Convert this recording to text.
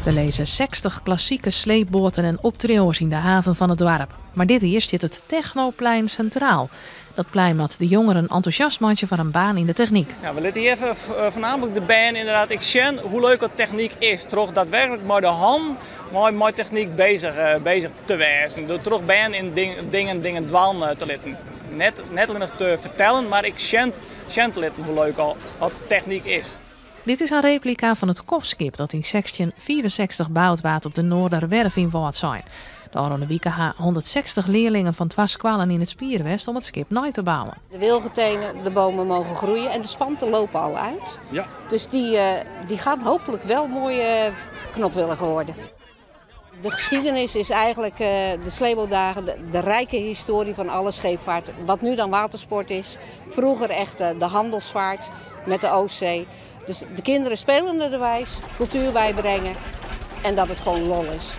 Er lezen 60 klassieke sleepboten en optreeuwers in de haven van het dorp. Maar dit hier zit het Technoplein centraal. Dat plein met de jongeren enthousiasmantje van een baan in de techniek. Ja, we laten hier even voornamelijk de band inderdaad zien hoe leuk het techniek is. Toch daadwerkelijk met de hand met techniek bezig te wezen. Door toch band in dingen dwalen te laten. Net alleen nog te vertellen, maar ik zie hoe leuk al wat techniek is. Dit is een replica van het kofskip dat in section 64 bouwd werd op de Noorderwerf in Waardsijn. Daar hadden de WKH 160 leerlingen van 2 squallen in het Spierwest om het schip neu te bouwen. De wilgetenen, de bomen mogen groeien en de spanten lopen al uit. Ja. Dus die gaan hopelijk wel mooi knotwilligen worden. De geschiedenis is eigenlijk de sleepbootdagen, de rijke historie van alle scheepvaart. Wat nu dan watersport is, vroeger echt de handelsvaart met de Oostzee. Dus de kinderen spelen er wijs, cultuur bijbrengen en dat het gewoon lol is.